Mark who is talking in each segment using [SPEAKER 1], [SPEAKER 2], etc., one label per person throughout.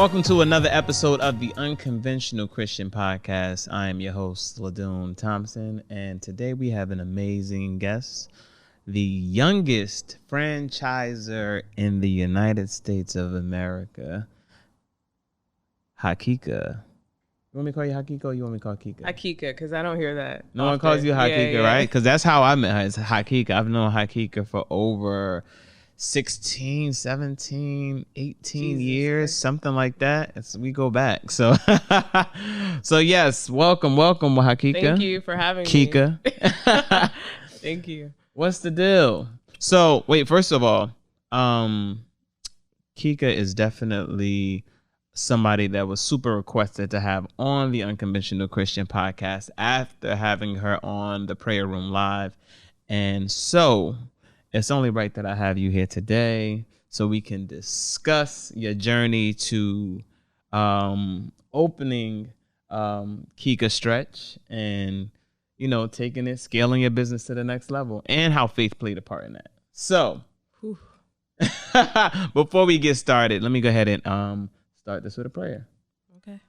[SPEAKER 1] Welcome to another episode of the Unconventional Christian Podcast. I am your host, Ladun Thompson, and today we have an amazing guest, the youngest franchisor in the United States of America, Hakika. You want me to call you Hakika or you want me to call Kika?
[SPEAKER 2] Hakika, because I don't hear that.
[SPEAKER 1] No one calls you Hakika, right? Because that's how I met her. It's Hakika. I've known Hakika for over 16, 17, 18 years, something like that. We go back. So yes, welcome, Hakika.
[SPEAKER 2] Thank you for having me.
[SPEAKER 1] Kika.
[SPEAKER 2] Thank you.
[SPEAKER 1] What's the deal? So wait, first of all, Kika is definitely somebody that was super requested to have on the Unconventional Christian Podcast after having her on the Prayer Room Live. And so it's only right that I have you here today so we can discuss your journey to opening Kika Stretch and, you know, taking it, scaling your business to the next level, and how faith played a part in that. So before we get started, let me go ahead and start this with a prayer.
[SPEAKER 2] Okay.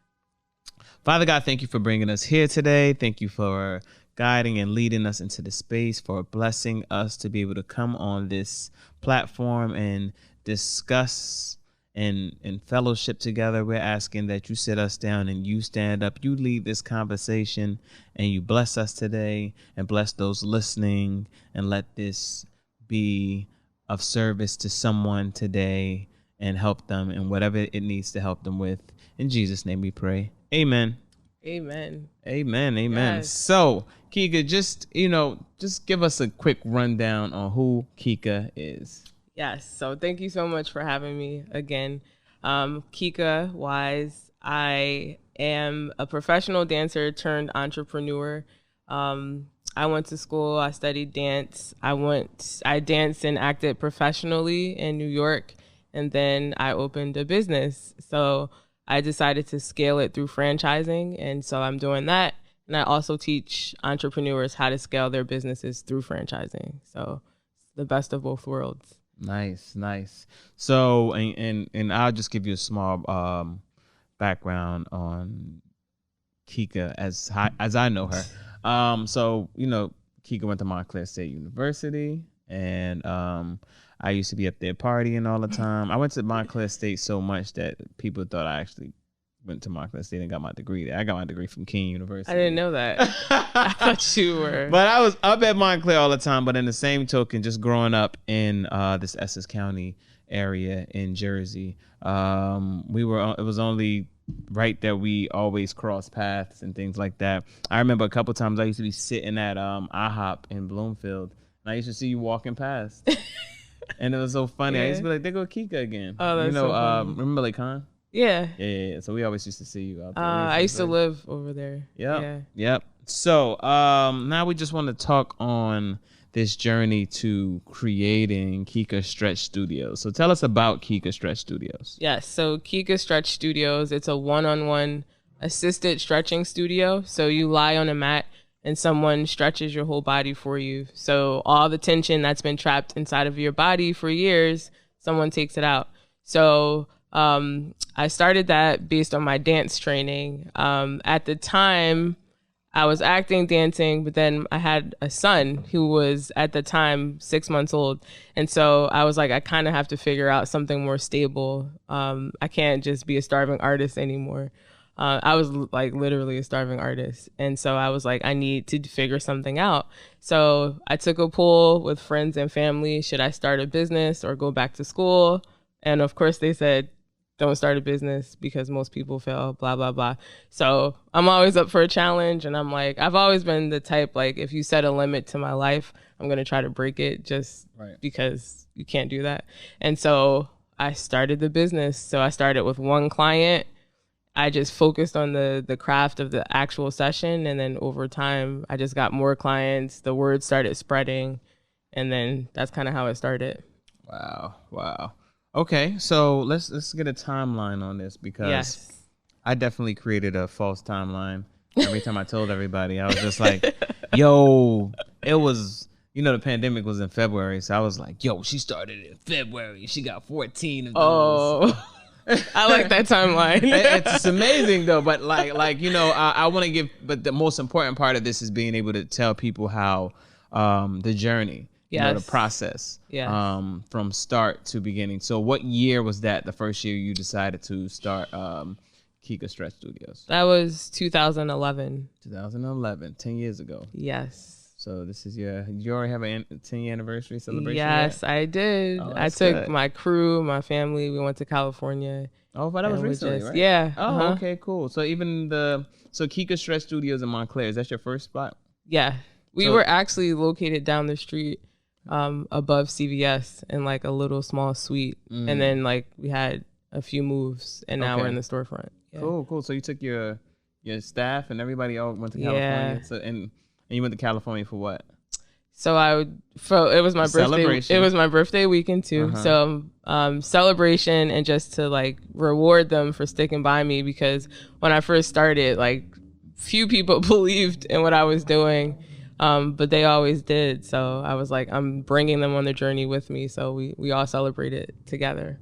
[SPEAKER 1] Father God, thank you for bringing us here today. Thank you for guiding and leading us into the space, for blessing us to be able to come on this platform and discuss and fellowship together. We're asking that you sit us down and you stand up, you lead this conversation, and you bless us today and bless those listening, and let this be of service to someone today and help them in whatever it needs to help them with. In Jesus' name we pray. Amen.
[SPEAKER 2] Amen.
[SPEAKER 1] Amen.
[SPEAKER 2] Yes.
[SPEAKER 1] So, Kika, just give us a quick rundown on who Kika is.
[SPEAKER 2] Yes. So thank you so much for having me again. Kika Wise. I am a professional dancer turned entrepreneur. I went to school. I studied dance. I danced and acted professionally in New York, and then I opened a business. So I decided to scale it through franchising, and so I'm doing that. And I also teach entrepreneurs how to scale their businesses through franchising. So it's the best of both worlds.
[SPEAKER 1] Nice. So, and I'll just give you a small background on Kika as I know her. So, you know, Kika went to Montclair State University, and I used to be up there partying all the time. I went to Montclair State so much that people thought I actually went to Montclair State and got my degree there. I got my degree from King University.
[SPEAKER 2] I didn't know that. I thought you were.
[SPEAKER 1] But I was up at Montclair all the time. But in the same token, just growing up in this Essex County area in Jersey, it was only right that we always cross paths and things like that. I remember a couple times I used to be sitting at IHOP in Bloomfield, and I used to see you walking past. And it was so funny.
[SPEAKER 2] Yeah.
[SPEAKER 1] I used to be like, there go Kika again.
[SPEAKER 2] Oh, that's so funny.
[SPEAKER 1] Remember Lake Khan?
[SPEAKER 2] Yeah.
[SPEAKER 1] Yeah. So we always used to see you out there.
[SPEAKER 2] I used to live over there.
[SPEAKER 1] Yep. So now we just want to talk on this journey to creating Kika Stretch Studios. So tell us about Kika Stretch Studios.
[SPEAKER 2] Yes. So Kika Stretch Studios, it's a one-on-one assisted stretching studio. So you lie on a mat and someone stretches your whole body for you. So all the tension that's been trapped inside of your body for years, someone takes it out. So I started that based on my dance training. At the time, I was acting, dancing, but then I had a son who was at the time 6 months old. And so I was like, I kind of have to figure out something more stable. I can't just be a starving artist anymore. I was like literally a starving artist. And so I was like, I need to figure something out. So I took a poll with friends and family. Should I start a business or go back to school? And of course they said, don't start a business because most people fail, blah, blah, blah. So I'm always up for a challenge. And I'm like, I've always been the type, like, if you set a limit to my life, I'm going to try to break it just because you can't do that. And so I started the business. So I started with one client. I just focused on the craft of the actual session. And then over time, I just got more clients. The word started spreading. And then that's kind of how it started.
[SPEAKER 1] Wow. Okay, so let's get a timeline on this, because I definitely created a false timeline. Every time I told everybody, I was just like, yo, it was, you know, the pandemic was in February. So I was like, yo, she started in February. She got 14 of those.
[SPEAKER 2] I like that timeline.
[SPEAKER 1] It's amazing though, but I want to give. But the most important part of this is being able to tell people how the journey, the process, from start to beginning. So, what year was that? The first year you decided to start Kika Stretch Studios?
[SPEAKER 2] That was 2011.
[SPEAKER 1] 2011, 10 years ago.
[SPEAKER 2] Yes.
[SPEAKER 1] So this is you already have a 10-year anniversary celebration?
[SPEAKER 2] Yes, I did. I took my crew, my family. We went to California.
[SPEAKER 1] Oh, but that was recently, right?
[SPEAKER 2] Yeah.
[SPEAKER 1] Oh, okay, cool. So so Kika Stretch Studios in Montclair, is that your first spot?
[SPEAKER 2] Yeah. We were actually located down the street above CVS in like a little small suite. And then like we had a few moves and now we're in the storefront. Yeah.
[SPEAKER 1] Cool. So you took your staff and everybody all went to California.
[SPEAKER 2] Yeah.
[SPEAKER 1] So and you went to California for what?
[SPEAKER 2] So it was my birthday. It was my birthday weekend too. So celebration and just to like reward them for sticking by me, because when I first started, like few people believed in what I was doing, but they always did. So I was like, I'm bringing them on the journey with me. So we all celebrated together.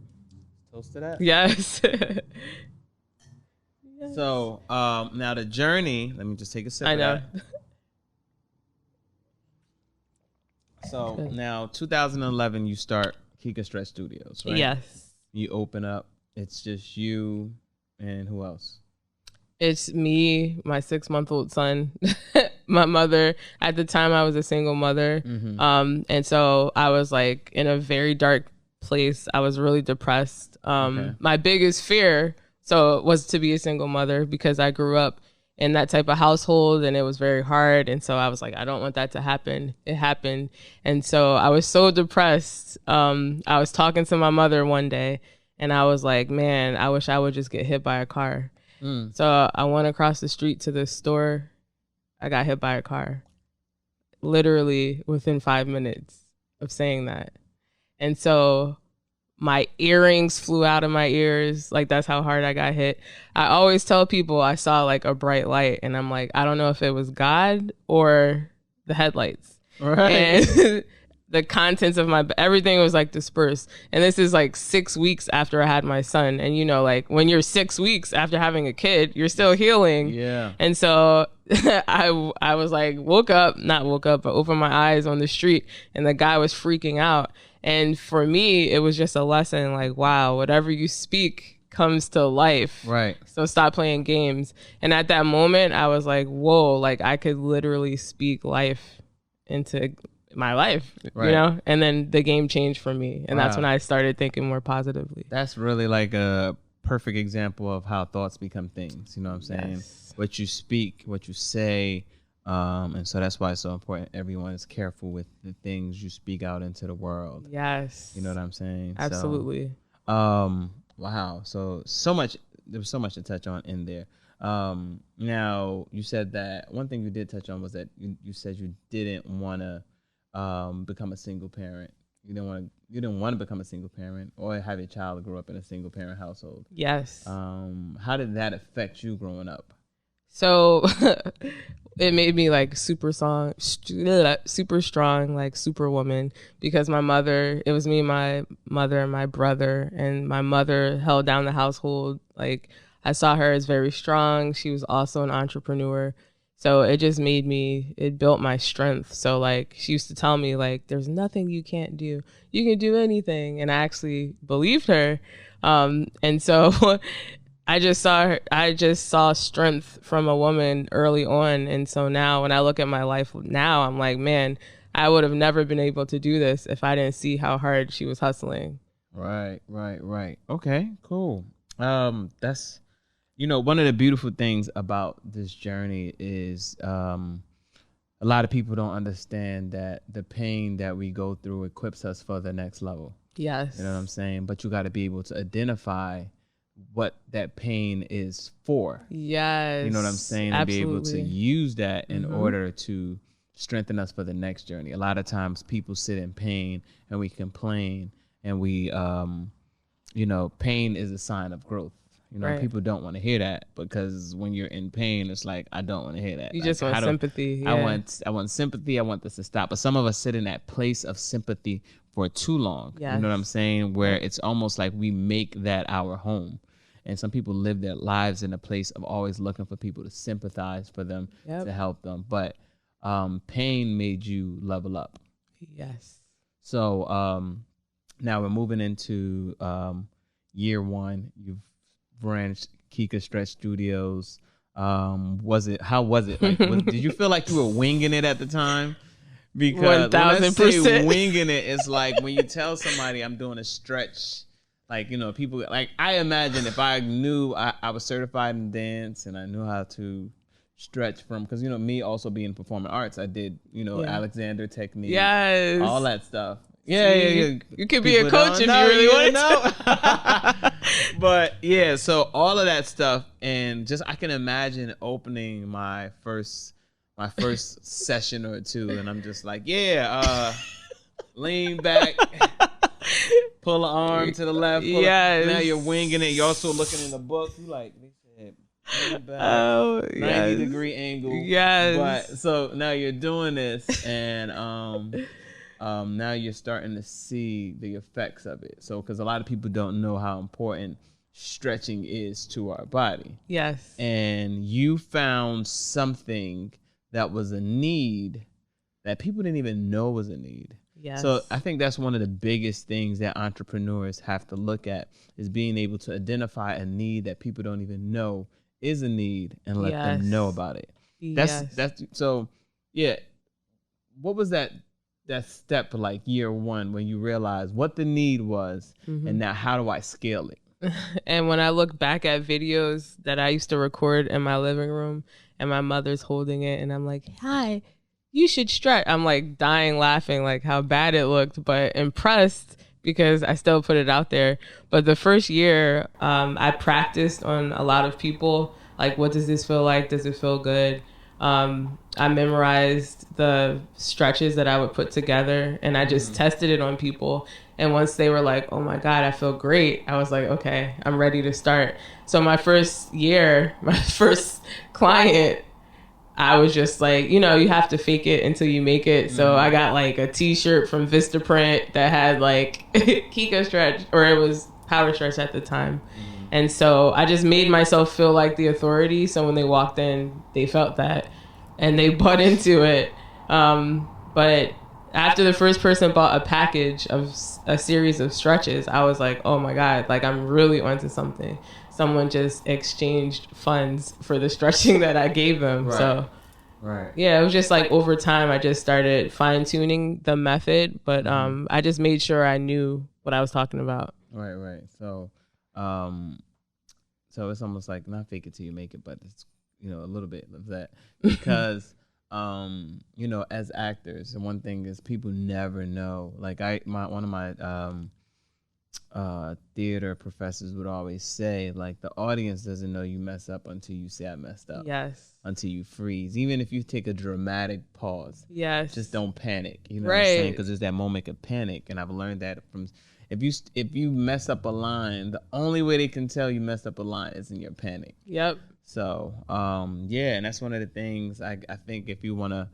[SPEAKER 1] Toast to that.
[SPEAKER 2] Yes.
[SPEAKER 1] Yes. So now the journey. Let me just take a sip. I know. So now 2011 you start Kika Stretch Studios, right?
[SPEAKER 2] Yes.
[SPEAKER 1] You open up. It's just you and who else?
[SPEAKER 2] It's me, my 6-month-old son, my mother. At the time I was a single mother. And so I was like in a very dark place. I was really depressed. My biggest fear was to be a single mother, because I grew up in that type of household and it was very hard. And so I was like, I don't want that to happen. It happened. And so I was so depressed. I was talking to my mother one day and I was like, man, I wish I would just get hit by a car. So I went across the street to the store. I got hit by a car literally within 5 minutes of saying that. And so my earrings flew out of my ears. Like, that's how hard I got hit. I always tell people I saw like a bright light and I'm like, I don't know if it was God or the headlights. Right. And the contents of everything was like dispersed. And this is like 6 weeks after I had my son. And like when you're 6 weeks after having a kid, you're still healing. Yeah. And so I was like, not woke up, but opened my eyes on the street and the guy was freaking out. And for me, it was just a lesson like, wow, whatever you speak comes to life. Right. So stop playing games. And at that moment, I was like, whoa, like I could literally speak life into my life, right. And then the game changed for me. And that's when I started thinking more positively.
[SPEAKER 1] That's really like a perfect example of how thoughts become things. You know what I'm saying? Yes. What you speak, what you say. And so that's why it's so important. Everyone is careful with the things you speak out into the world. Yes. You know what I'm saying?
[SPEAKER 2] Absolutely.
[SPEAKER 1] So, wow. So much. There was so much to touch on in there. Now you said that one thing you did touch on was that you said you didn't want to become a single parent. You didn't want to become a single parent or have a child grow up in a single parent household. Yes. How did that affect you growing up?
[SPEAKER 2] So it made me like super strong, like superwoman, because it was me, my mother, and my brother, and my mother held down the household. Like I saw her as very strong. She was also an entrepreneur. So it just it built my strength. So like she used to tell me like, there's nothing you can't do. You can do anything. And I actually believed her. And so I just saw strength from a woman early on. And so now when I look at my life now, I'm like, man, I would have never been able to do this if I didn't see how hard she was hustling.
[SPEAKER 1] Right. Okay, cool. That's, one of the beautiful things about this journey is a lot of people don't understand that the pain that we go through equips us for the next level. Yes. You know what I'm saying? But you got to be able to identify what that pain is for. Yes. You know what I'm saying? Absolutely. And be able to use that in order to strengthen us for the next journey. A lot of times people sit in pain and we complain and we, pain is a sign of growth. You know,
[SPEAKER 2] Right.
[SPEAKER 1] people don't want to hear that, because when you're in pain, it's like, I don't want to hear that.
[SPEAKER 2] You
[SPEAKER 1] Like,
[SPEAKER 2] just want sympathy. Yeah.
[SPEAKER 1] I want sympathy. I want this to stop. But some of us sit in that place of sympathy for too long.
[SPEAKER 2] Yes.
[SPEAKER 1] You know what I'm saying? Where it's almost like we make that our home. And some people live their lives in a place of always looking for people to sympathize for them, to help them. But pain made you level up.
[SPEAKER 2] Yes.
[SPEAKER 1] So now we're moving into year one. You've branched Kika Stretch Studios. How was it? Like, did you feel like you were winging it at the time? Because
[SPEAKER 2] 1000%.
[SPEAKER 1] Winging it is like when you tell somebody I'm doing a stretch. Like, you know, people, like, I imagine if I knew I was certified in dance and I knew how to stretch from, because, you know, me also being performing arts, I did, you know, Alexander technique, all that stuff. Yeah.
[SPEAKER 2] You could be a coach if you really wanted to.
[SPEAKER 1] But yeah, so all of that stuff, and just I can imagine opening my first session or two, and I'm just like, lean back. Pull an arm to the left. Now you're winging it. You're also looking in the book. You like, they said, lean back, 90-degree angle.
[SPEAKER 2] Yes.
[SPEAKER 1] But so now you're doing this, and now you're starting to see the effects of it. So, because a lot of people don't know how important stretching is to our body.
[SPEAKER 2] Yes.
[SPEAKER 1] And you found something that was a need that people didn't even know was a need.
[SPEAKER 2] Yes.
[SPEAKER 1] So I think that's one of the biggest things that entrepreneurs have to look at, is being able to identify a need that people don't even know is a need, and let them know about it. That's so, yeah. What was that step like year one when you realized what the need was, and now how do I scale it?
[SPEAKER 2] And when I look back at videos that I used to record in my living room, and my mother's holding it, and I'm like, hi, you should stretch. I'm like dying laughing, like how bad it looked, but impressed because I still put it out there. But the first year, I practiced on a lot of people. Like, what does this feel like? Does it feel good? I memorized the stretches that I would put together, and I just tested it on people. And once they were like, oh my God, I feel great, I was like, okay, I'm ready to start. So my first year, my first client, I was just like, you know, you have to fake it until you make it. So I got like a t-shirt from Vistaprint that had like Kika Stretch, or it was Power Stretch at the time. And so I just made myself feel like the authority. So when they walked in, they felt that, and they bought into it. But after the first person bought a package of a series of stretches, I was like, oh my God, like I'm really onto something. Someone just exchanged funds for the stretching that I gave them.
[SPEAKER 1] Right.
[SPEAKER 2] So
[SPEAKER 1] Right.
[SPEAKER 2] yeah, it was just like over time I just started fine tuning the method, but I just made sure I knew what I was talking about.
[SPEAKER 1] Right. So so it's almost like not fake it till you make it, but it's, you know, a little bit of that, because you know, as actors, and one thing is people never know. Like one of my theater professors would always say, like, the audience doesn't know you mess up until you say I messed up.
[SPEAKER 2] Yes.
[SPEAKER 1] Until you freeze. Even if you take a dramatic pause.
[SPEAKER 2] Yes.
[SPEAKER 1] Just don't panic. You know what I'm saying? Because there's that moment of panic, and I've learned that from, if you mess up a line, the only way they can tell you messed up a line is in your panic.
[SPEAKER 2] Yep.
[SPEAKER 1] So yeah, and that's one of the things I think if you want to,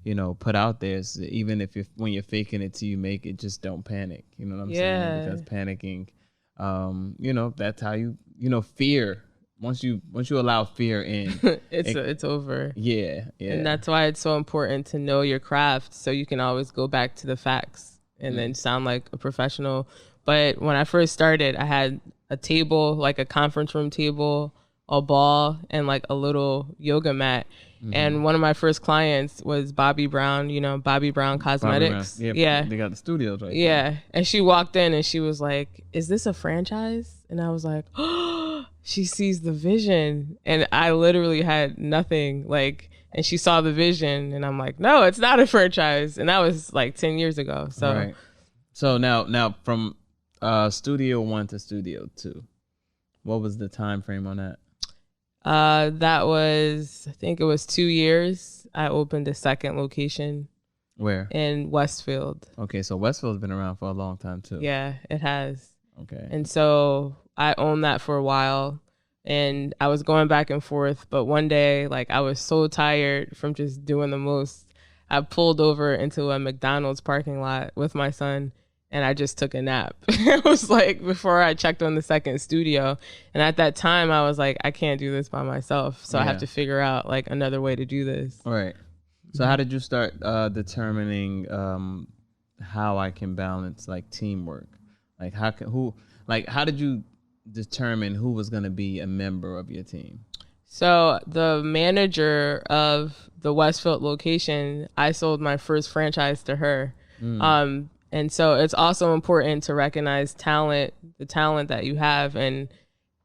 [SPEAKER 1] you know, put out there, is even if when you're faking it till you make it, just don't panic. You know what I'm saying? Because panicking, you know, that's how you know, fear. Once you allow fear in,
[SPEAKER 2] it's over.
[SPEAKER 1] Yeah.
[SPEAKER 2] And that's why it's so important to know your craft, so you can always go back to the facts and then sound like a professional. But when I first started, I had a table, like a conference room table, a ball, and like a little yoga mat. And one of my first clients was Bobby Brown, you know, Bobby Brown Cosmetics.
[SPEAKER 1] Bobby Brown. Yeah. They got the studios right
[SPEAKER 2] there. And she walked in and she was like, is this a franchise? And I was like, oh, she sees the vision. And I literally had nothing, like, and she saw the vision, and I'm like, no, it's not a franchise. And that was like 10 years ago. So,
[SPEAKER 1] right. So now from studio 1 to studio 2, what was the time frame on that?
[SPEAKER 2] That was, I think it was 2 years. I opened a second location.
[SPEAKER 1] Where?
[SPEAKER 2] In Westfield.
[SPEAKER 1] Okay, so Westfield's been around for a long time too.
[SPEAKER 2] Yeah, it has.
[SPEAKER 1] Okay.
[SPEAKER 2] And so I owned that for a while. and I was going back and forth. But one day, like, I was so tired from just doing the most. I pulled over into a McDonald's parking lot with my son, and I just took a nap. It was like before I checked on the second studio. And at that time, I was like, I can't do this by myself. So I have to figure out like another way to do this.
[SPEAKER 1] All right. So how did you start determining how I can balance like teamwork? Like how did you determine who was going to be a member of your team?
[SPEAKER 2] So the manager of the Westfield location, I sold my first franchise to her. And so it's also important to recognize talent, the talent that you have. And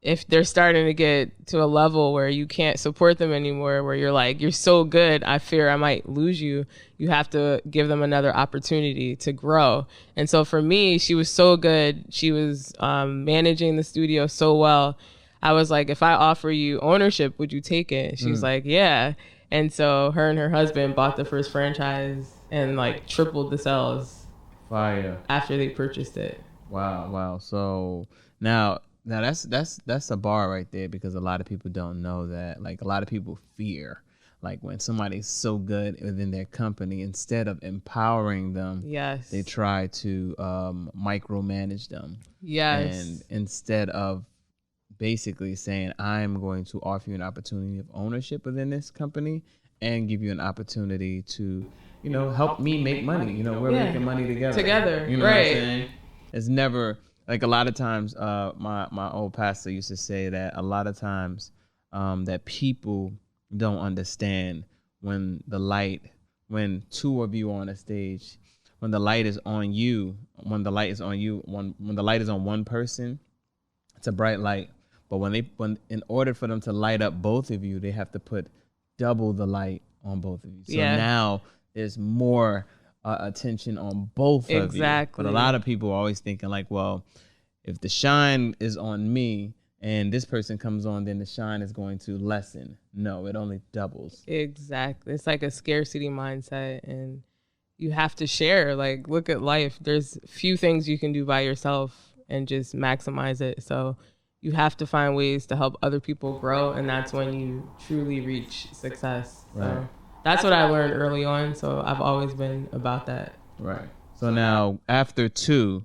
[SPEAKER 2] if they're starting to get to a level where you can't support them anymore, where you're like, you're so good, I fear I might lose you, you have to give them another opportunity to grow. And so for me, she was so good. She was managing the studio so well. I was like, if I offer you ownership, would you take it? She was like, yeah. And so her and her husband bought the first franchise and like tripled the sales.
[SPEAKER 1] Fire.
[SPEAKER 2] After they purchased it.
[SPEAKER 1] Wow. So now that's a bar right there, because a lot of people don't know that. Like a lot of people fear, like when somebody's so good within their company, instead of empowering them,
[SPEAKER 2] yes,
[SPEAKER 1] they try to micromanage them.
[SPEAKER 2] Yes.
[SPEAKER 1] And instead of basically saying, I'm going to offer you an opportunity of ownership within this company and give you an opportunity to, help me make money. We're making money together. You know
[SPEAKER 2] right.
[SPEAKER 1] what I'm saying? It's never like a lot of times. My old pastor used to say that a lot of times that people don't understand when two of you are on a stage, when the light is on you, when the light is on one person, it's a bright light. But when in order for them to light up both of you, they have to put double the light on both of you. So now there's more attention on both of you.
[SPEAKER 2] Exactly.
[SPEAKER 1] But a lot of people are always thinking like, well, if the shine is on me and this person comes on, then the shine is going to lessen. No, it only doubles.
[SPEAKER 2] Exactly. It's like a scarcity mindset, and you have to share. Like, look at life. There's few things you can do by yourself and just maximize it. So you have to find ways to help other people grow, and that's when you truly reach success.
[SPEAKER 1] Right.
[SPEAKER 2] So that's what I learned early on. So I've always been about that.
[SPEAKER 1] Right. So now after 2,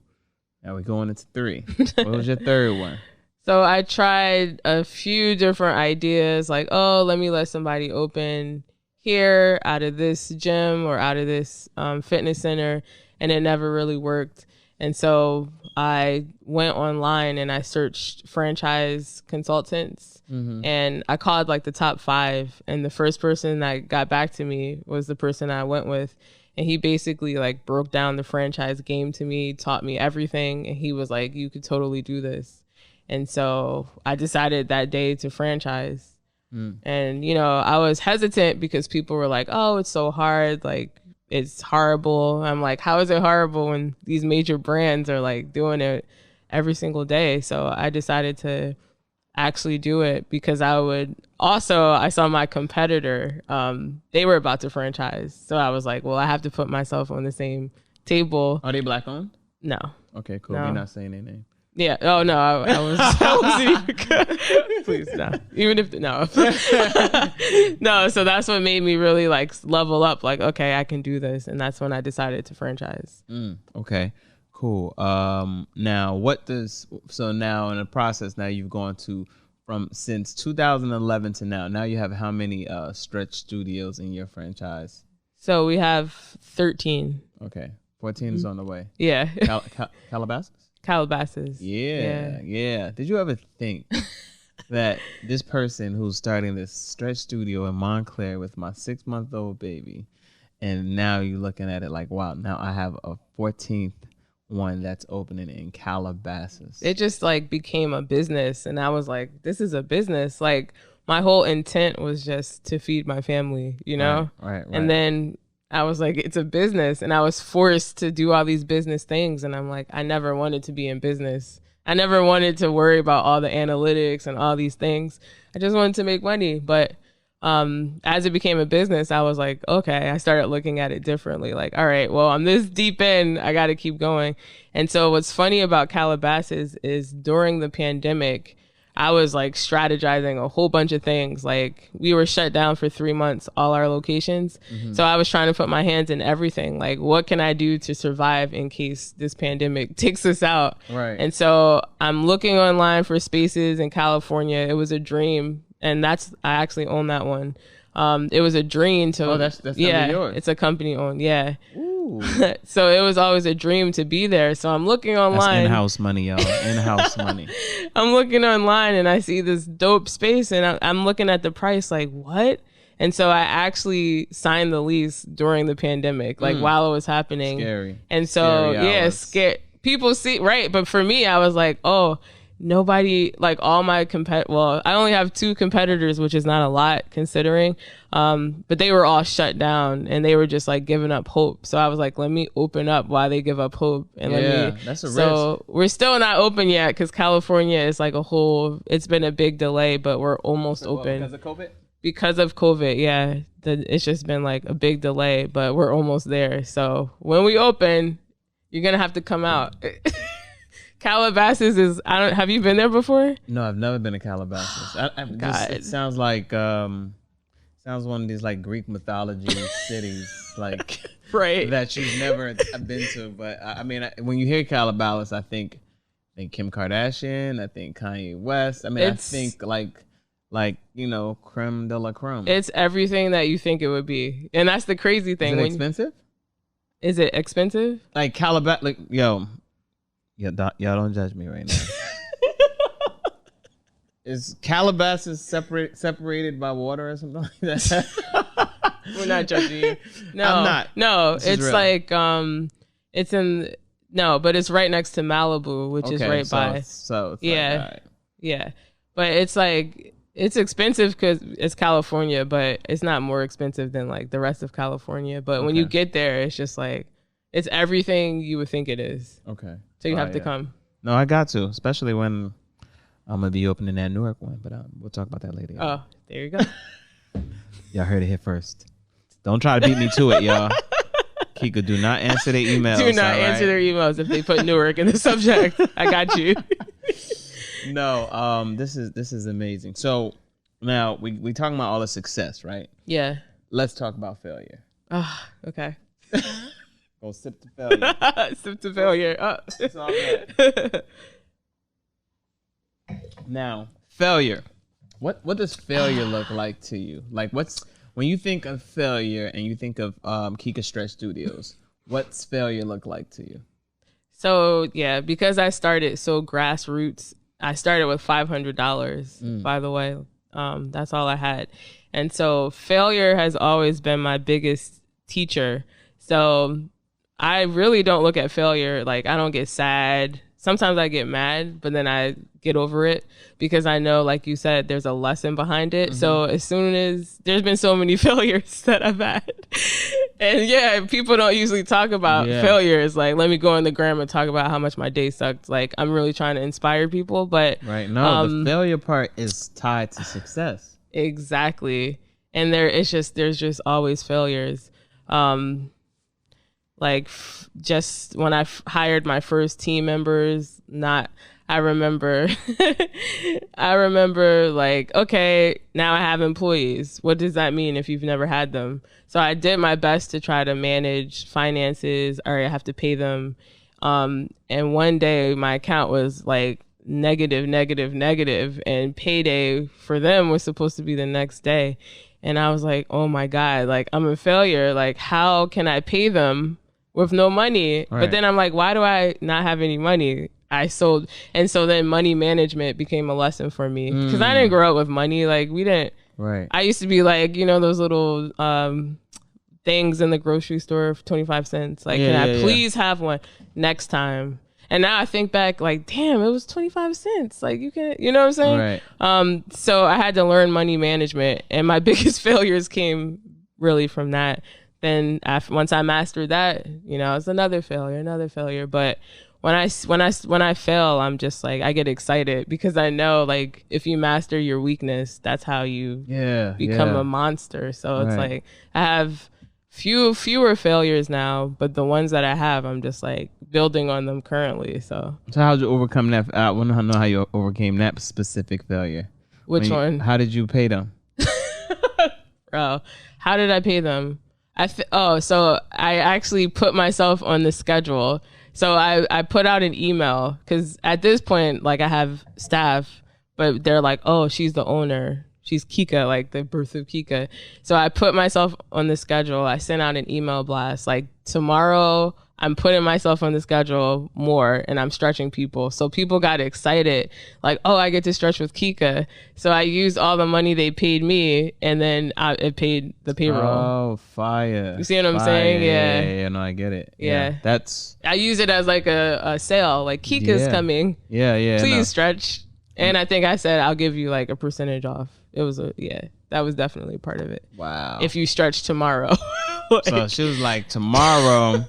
[SPEAKER 1] now we're going into 3. What was your third one?
[SPEAKER 2] So I tried a few different ideas, like, let me let somebody open here out of this gym or out of this fitness center, and it never really worked. And so I went online and I searched franchise consultants, and I called like the top 5. And the first person that got back to me was the person I went with. And he basically like broke down the franchise game to me, taught me everything. And he was like, you could totally do this. And so I decided that day to franchise. And, I was hesitant because people were like, oh, it's so hard. Like, it's horrible. I'm like, how is it horrible when these major brands are like doing it every single day? So I decided to actually do it because I saw my competitor, they were about to franchise. So I was like, well, I have to put myself on the same table.
[SPEAKER 1] Are they Black owned?
[SPEAKER 2] No.
[SPEAKER 1] Okay, cool.
[SPEAKER 2] No.
[SPEAKER 1] You're not saying their name.
[SPEAKER 2] Yeah. Oh no, I wasn't even please no. Even if no. No, so that's what made me really like level up, like, okay, I can do this. And that's when I decided to franchise.
[SPEAKER 1] Okay. Cool. Now now in the process, now you've gone to since 2011 to now you have how many stretch studios in your franchise?
[SPEAKER 2] So we have 13.
[SPEAKER 1] Okay. 14 is on the way.
[SPEAKER 2] Yeah.
[SPEAKER 1] Calabasas? Yeah. Did you ever think that this person who's starting this stretch studio in Montclair with my 6-month-old baby, and now you're looking at it like, wow, now I have a 14th one that's opening in Calabasas.
[SPEAKER 2] It just like became a business, and I was like, this is a business. Like, my whole intent was just to feed my family,
[SPEAKER 1] Right.
[SPEAKER 2] And then I was like, it's a business, and I was forced to do all these business things. And I'm like, I never wanted to be in business. I never wanted to worry about all the analytics and all these things. I just wanted to make money. But as it became a business, I was like, okay, I started looking at it differently. Like, all right, well, I'm this deep in, I got to keep going. And so what's funny about Calabasas is during the pandemic, I was like strategizing a whole bunch of things. Like we were shut down for 3 months, all our locations. So I was trying to put my hands in everything. Like, what can I do to survive in case this pandemic takes us out?
[SPEAKER 1] Right.
[SPEAKER 2] And so I'm looking online for spaces in California. It was a dream. And I actually own that one. It was a dream to.
[SPEAKER 1] Oh, that's yours.
[SPEAKER 2] It's a company owned. Yeah.
[SPEAKER 1] Ooh.
[SPEAKER 2] So it was always a dream to be there. So I'm looking online.
[SPEAKER 1] That's in-house money, y'all. In-house money.
[SPEAKER 2] I'm looking online and I see this dope space and I'm looking at the price like, what? And so I actually signed the lease during the pandemic, like while it was happening.
[SPEAKER 1] Scary.
[SPEAKER 2] And so, scared. People see, right? But for me, I was like, oh, nobody, like all my I only have 2 competitors, which is not a lot considering, but they were all shut down and they were just like giving up hope. So I was like, let me open up while they give up hope. And
[SPEAKER 1] that's a risk.
[SPEAKER 2] So we're still not open yet because California is like it's been a big delay, but we're almost open.
[SPEAKER 1] Because of COVID?
[SPEAKER 2] Because of COVID, yeah. It's just been like a big delay, but we're almost there. So when we open, you're going to have to come out. Calabasas have you been there before?
[SPEAKER 1] No, I've never been to Calabasas. It sounds like one of these like Greek mythology cities, like
[SPEAKER 2] right,
[SPEAKER 1] that you've never been to. But I mean, when you hear Calabasas, I think Kim Kardashian, I think Kanye West. I mean, I think like you know, creme de la creme.
[SPEAKER 2] It's everything that you think it would be, and that's the crazy thing.
[SPEAKER 1] Is it expensive?
[SPEAKER 2] Is it expensive?
[SPEAKER 1] Like Calabasas, like y'all don't judge me right now. Is Calabasas separated by water or something like that?
[SPEAKER 2] We're not judging you. No,
[SPEAKER 1] I'm not.
[SPEAKER 2] No, it's like it's in but it's right next to Malibu, which is right by.
[SPEAKER 1] So it's
[SPEAKER 2] yeah,
[SPEAKER 1] like, all right.
[SPEAKER 2] Yeah, but it's like it's expensive because it's California, but it's not more expensive than like the rest of California. But when you get there, it's just like it's everything you would think it is.
[SPEAKER 1] Okay.
[SPEAKER 2] So you have to come.
[SPEAKER 1] No, I got to, especially when I'm going to be opening that Newark one, but we'll talk about that later.
[SPEAKER 2] Oh, there you go.
[SPEAKER 1] Y'all heard it here first. Don't try to beat me to it, y'all. Kika, do not answer their emails.
[SPEAKER 2] Do not answer their emails if they put Newark in the subject. I got you.
[SPEAKER 1] No, this is amazing. So now we talking about all the success, right?
[SPEAKER 2] Yeah.
[SPEAKER 1] Let's talk about failure.
[SPEAKER 2] Okay.
[SPEAKER 1] Go sip to failure.
[SPEAKER 2] Sip to failure.
[SPEAKER 1] It's all good. Now, failure. What does failure look like to you? Like, when you think of failure and you think of Kika Stretch Studios, what's failure look like to you?
[SPEAKER 2] So yeah, because I started so grassroots, I started with $500. By the way, that's all I had, and so failure has always been my biggest teacher. So I really don't look at failure like I don't get sad. Sometimes I get mad, but then I get over it because I know, like you said, there's a lesson behind it. So as soon as there's been so many failures that I've had, and people don't usually talk about failures. Like, let me go on the gram and talk about how much my day sucked. Like, I'm really trying to inspire people, but
[SPEAKER 1] right. No, the failure part is tied to success.
[SPEAKER 2] Exactly. And there's just always failures. Just when I hired my first team members, I remember like, okay, now I have employees. What does that mean if you've never had them? So I did my best to try to manage finances, or I have to pay them. And one day my account was like negative, and payday for them was supposed to be the next day. And I was like, oh my God, like I'm a failure. Like, how can I pay them with no money? Right. But then I'm like, why do I not have any money? I sold. And so then money management became a lesson for me because I didn't grow up with money. Like, we didn't. Right. I used to be like, those little things in the grocery store for 25 cents. Like, can I please have one next time? And now I think back like, damn, it was 25 cents. Like, you can, you know what I'm saying? Right. So I had to learn money management, and my biggest failures came really from that. Then once I mastered that, it's another failure. But when I fail, I'm just like, I get excited because I know, like, if you master your weakness, that's how you become a monster. So it's like, I have fewer failures now, but the ones that I have, I'm just like building on them currently. So
[SPEAKER 1] how'd you overcome that? I want to know how you overcame that specific failure.
[SPEAKER 2] Which one?
[SPEAKER 1] How did you pay them?
[SPEAKER 2] Bro, how did I pay them? So I actually put myself on the schedule. So I put out an email because at this point, like I have staff, but they're like, oh, she's the owner. She's Kika, like the birth of Kika. So I put myself on the schedule. I sent out an email blast like tomorrow. I'm putting myself on the schedule more and I'm stretching people. So people got excited like, oh, I get to stretch with Kika. So I used all the money they paid me and then it paid the payroll.
[SPEAKER 1] Oh, fire.
[SPEAKER 2] You see what I'm saying?
[SPEAKER 1] Yeah, no, I get it.
[SPEAKER 2] Yeah.
[SPEAKER 1] I
[SPEAKER 2] use it as like a sale. Like Kika's coming.
[SPEAKER 1] Yeah.
[SPEAKER 2] Please stretch. And I think I said, I'll give you like a percentage off. It was that was definitely part of it.
[SPEAKER 1] Wow.
[SPEAKER 2] If you stretch tomorrow.
[SPEAKER 1] So she was like, tomorrow...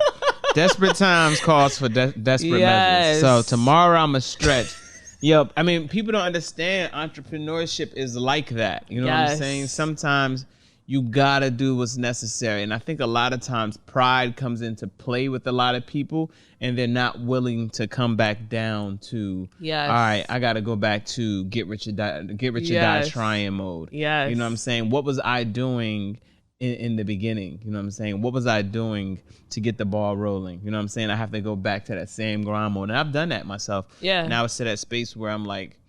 [SPEAKER 1] Desperate times calls for desperate measures. So tomorrow I'm a stretch. Yo, I mean, people don't understand entrepreneurship is like that. You know what I'm saying? Sometimes you gotta do what's necessary. And I think a lot of times pride comes into play with a lot of people and they're not willing to come back down to, all right, I gotta go back to get rich or die trying mode.
[SPEAKER 2] Yes.
[SPEAKER 1] You know what I'm saying? What was I doing in the beginning? You know what I'm saying? What was I doing to get the ball rolling? You know what I'm saying? I have to go back to that same grind mode. And I've done that myself. Yeah. Now it's to that space where I'm like,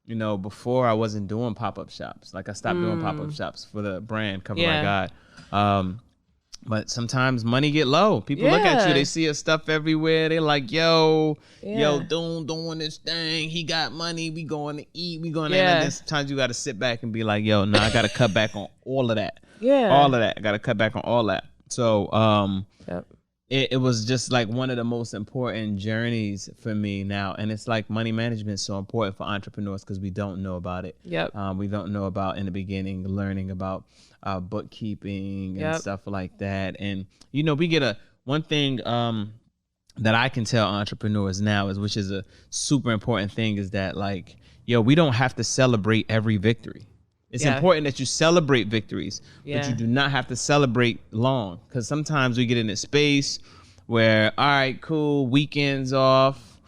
[SPEAKER 1] you know, before I wasn't doing pop-up shops. Like I stopped doing pop-up shops for the brand Cover by God. But sometimes money get low. People look at you, they see your stuff everywhere. They're like, yo, doing this thing. He got money. We going to eat. We going to and then sometimes you got to sit back and be like, yo, no, I got to cut back on all of that. All of that. I got to cut back on all that. So it was just like one of the most important journeys for me now. And it's like money management is so important for entrepreneurs because we don't know about it. We don't know about in the beginning learning about bookkeeping and stuff like that. And, you know, we get one thing that I can tell entrepreneurs now which is a super important thing is that like, yo, we don't have to celebrate every victory. It's important that you celebrate victories, but you do not have to celebrate long because sometimes we get in a space where, all right, cool, weekends off.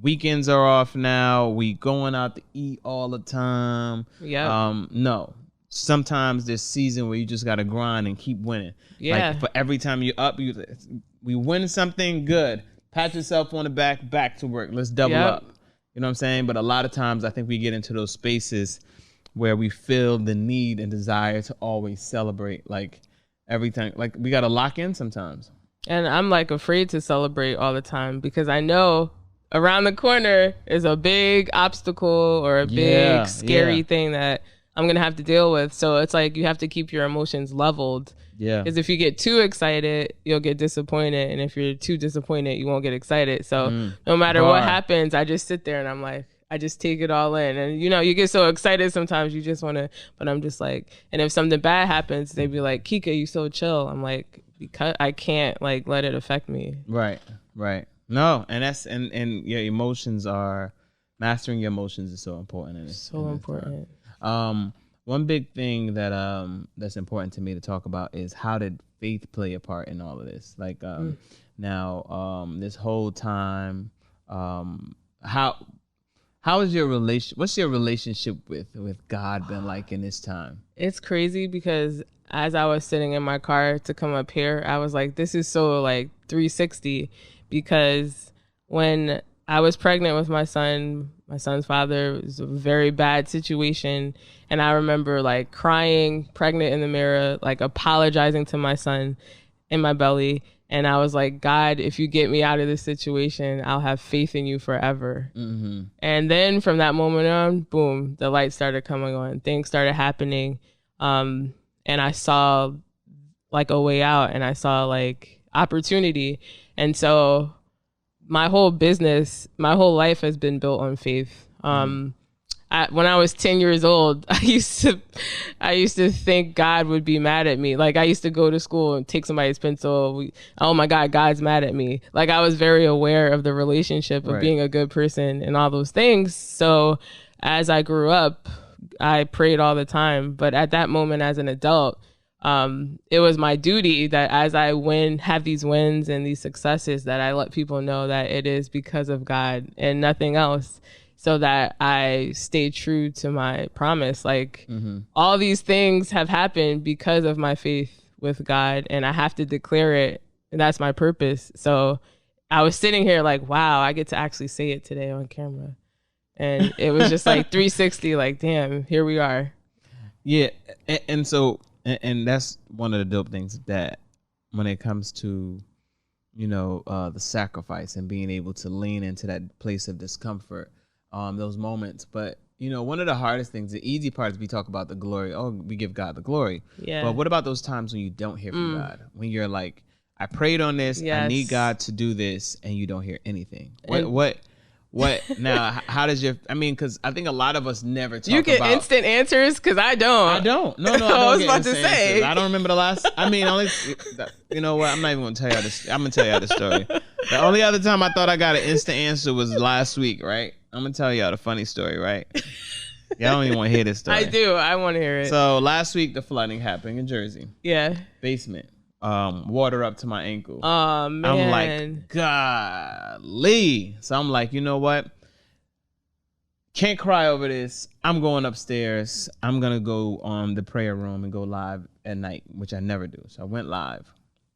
[SPEAKER 1] Weekends are off now. We going out to eat all the time. No. Sometimes there's season where you just got to grind and keep winning. Like for every time you're up, we win something good. Pat yourself on the back to work. Let's double up. You know what I'm saying? But a lot of times I think we get into those spaces where we feel the need and desire to always celebrate like everything. Like we got to lock in sometimes.
[SPEAKER 2] And I'm like afraid to celebrate all the time because I know around the corner is a big obstacle or a big scary thing that I'm going to have to deal with. So it's like you have to keep your emotions leveled. Because if you get too excited, you'll get disappointed. And if you're too disappointed, you won't get excited. So no matter what happens, I just sit there and I'm like, I just take it all in. And, you know, you get so excited sometimes you just want to, but I'm just like, and if something bad happens, they'd be like, Kika, you so chill. I'm like, because I can't like let it affect me. Right.
[SPEAKER 1] No, and that's, and your emotions mastering your emotions is so important.
[SPEAKER 2] So important.
[SPEAKER 1] One big thing that that's important to me to talk about is how did faith play a part in all of this? Like now this whole time, how is your what's your relationship with God been like in this time?
[SPEAKER 2] It's crazy because as I was sitting in my car to come up here, I was like, this is so like 360 because when I was pregnant with my son's father, it was a very bad situation. And I remember like crying, pregnant in the mirror, like apologizing to my son in my belly. And I was like, God, if you get me out of this situation, I'll have faith in you forever. Mm-hmm. And then from that moment on, boom, the lights started coming on. Things started happening. And I saw like a way out and I saw like opportunity. And so my whole business, my whole life has been built on faith. When I was 10 years old, I used to think God would be mad at me. Like I used to go to school and take somebody's pencil. Oh my God, God's mad at me. Like I was very aware of the relationship of being a good person and all those things. So as I grew up, I prayed all the time. But at that moment as an adult, it was my duty that as I have these wins and these successes, that I let people know that it is because of God and nothing else, so that I stay true to my promise. Like all these things have happened because of my faith with God, and I have to declare it, and that's my purpose. So I was sitting here like, wow, I get to actually say it today on camera. And it was just like 360, like, damn, here we are.
[SPEAKER 1] Yeah. And so, and that's one of the dope things that when it comes to, the sacrifice and being able to lean into that place of discomfort, those moments. But, one of the hardest things, the easy part is we talk about the glory. Oh, we give God the glory.
[SPEAKER 2] Yeah.
[SPEAKER 1] But what about those times when you don't hear from God? When you're like, I prayed on this,
[SPEAKER 2] yes.
[SPEAKER 1] I need God to do this, and you don't hear anything. What now? How does because I think a lot of us never talk about.
[SPEAKER 2] You get instant answers, because I don't.
[SPEAKER 1] I don't. No,
[SPEAKER 2] I was about to say.
[SPEAKER 1] Answers. I don't remember the last. Only. You know what? I'm not even gonna tell y'all this. I'm gonna tell y'all the story. The only other time I thought I got an instant answer was last week, right? I'm gonna tell y'all the funny story, right? Y'all don't even want to hear this story.
[SPEAKER 2] I do. I want to hear it.
[SPEAKER 1] So last week the flooding happened in Jersey.
[SPEAKER 2] Yeah.
[SPEAKER 1] Basement. Water up to my ankle.
[SPEAKER 2] Oh man.
[SPEAKER 1] I'm like, golly. So I'm like, you know what? Can't cry over this. I'm going upstairs. I'm gonna go on the prayer room and go live at night, which I never do. So I went live,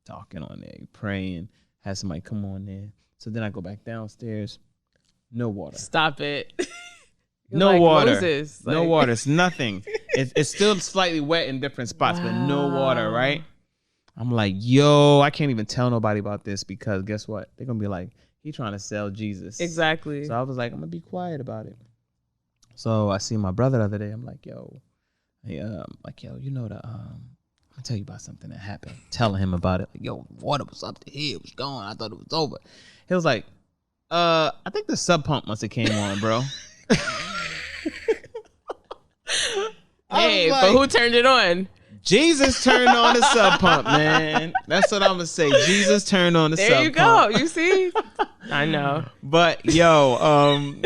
[SPEAKER 1] talking on there, praying, had somebody come on there. So then I go back downstairs. No water.
[SPEAKER 2] Stop it.
[SPEAKER 1] No
[SPEAKER 2] like
[SPEAKER 1] water.
[SPEAKER 2] Moses.
[SPEAKER 1] No water. It's nothing. It's still slightly wet in different spots, but no water, right? I'm like, yo, I can't even tell nobody about this, because guess what? They're going to be like, he trying to sell Jesus.
[SPEAKER 2] Exactly.
[SPEAKER 1] So I was like, I'm going to be quiet about it. So I see my brother the other day. I'm like, yo, I'm going to tell you about something that happened. Telling him about it. Like, yo, water was up to here. It was gone. I thought it was over. He was like, I think the sub pump must have came on, bro.
[SPEAKER 2] Hey, but who turned it on?
[SPEAKER 1] Jesus turned on the sub pump, man. That's what I'm gonna say. Jesus turned on the sub pump.
[SPEAKER 2] There you go. You see? I know.
[SPEAKER 1] But yo,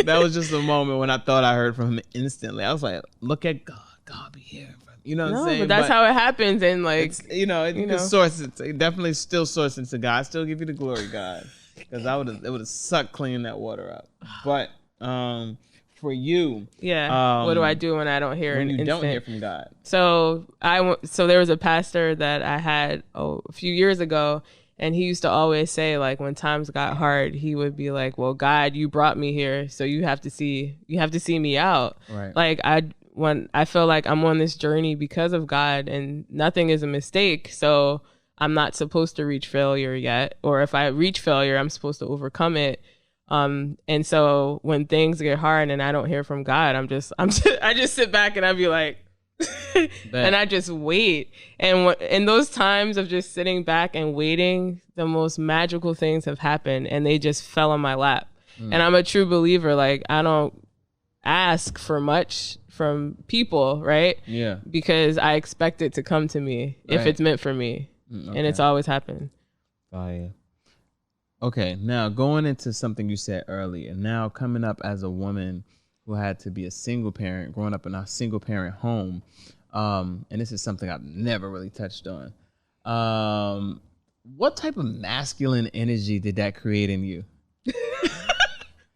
[SPEAKER 1] that was just a moment when I thought I heard from him instantly. I was like, look at God. God be hearing from him. You know what I'm saying?
[SPEAKER 2] But that's how it happens, and like
[SPEAKER 1] source it definitely still sourcing to God. I still give you the glory, God. Because it would have sucked cleaning that water up. But for you,
[SPEAKER 2] what do I do when I don't hear
[SPEAKER 1] when you don't hear from God?
[SPEAKER 2] So there was a pastor that I had a few years ago, and he used to always say, like, when times got hard, he would be like, well, God, you brought me here, so you have to see me out.
[SPEAKER 1] Right.
[SPEAKER 2] Like when I feel like I'm on this journey because of God, and nothing is a mistake, so I'm not supposed to reach failure yet, or if I reach failure, I'm supposed to overcome it. And so when things get hard and I don't hear from God, I just sit back and I be like, and I just wait. And in those times of just sitting back and waiting, the most magical things have happened, and they just fell on my lap. And I'm a true believer. Like, I don't ask for much from people, right?
[SPEAKER 1] Yeah.
[SPEAKER 2] Because I expect it to come to me if it's meant for me.
[SPEAKER 1] Okay.
[SPEAKER 2] And it's always happened.
[SPEAKER 1] Oh, yeah. Okay, now going into something you said earlier, now coming up as a woman who had to be a single parent, growing up in a single parent home, and this is something I've never really touched on. What type of masculine energy did that create in you?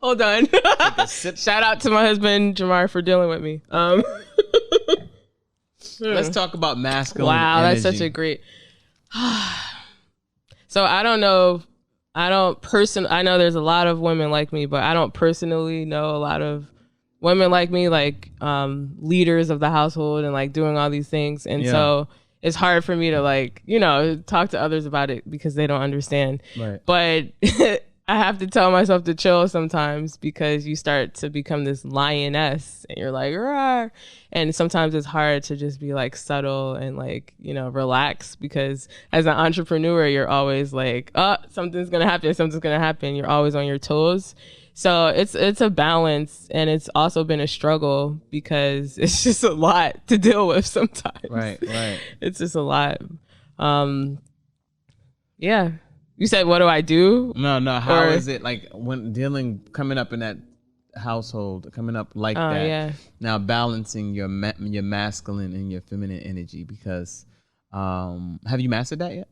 [SPEAKER 2] Hold on. Shout out to my husband, Jamar, for dealing with me.
[SPEAKER 1] Let's talk about masculine energy.
[SPEAKER 2] Wow, that's such a great... So I don't know... I know there's a lot of women like me, but I don't personally know a lot of women like me, like leaders of the household and like doing all these things. And so it's hard for me to like, talk to others about it because they don't understand.
[SPEAKER 1] Right.
[SPEAKER 2] But I have to tell myself to chill sometimes, because you start to become this lioness and you're like, rawr. And sometimes it's hard to just be like subtle and like, relax, because as an entrepreneur, you're always like, oh, something's going to happen. You're always on your toes. So it's a balance, and it's also been a struggle because it's just a lot to deal with sometimes.
[SPEAKER 1] Right.
[SPEAKER 2] It's just a lot. Yeah. You said, what do I do?
[SPEAKER 1] No. How is it like when coming up in that household, coming up like that?
[SPEAKER 2] Yeah.
[SPEAKER 1] Now balancing your masculine and your feminine energy, because Have you mastered that yet?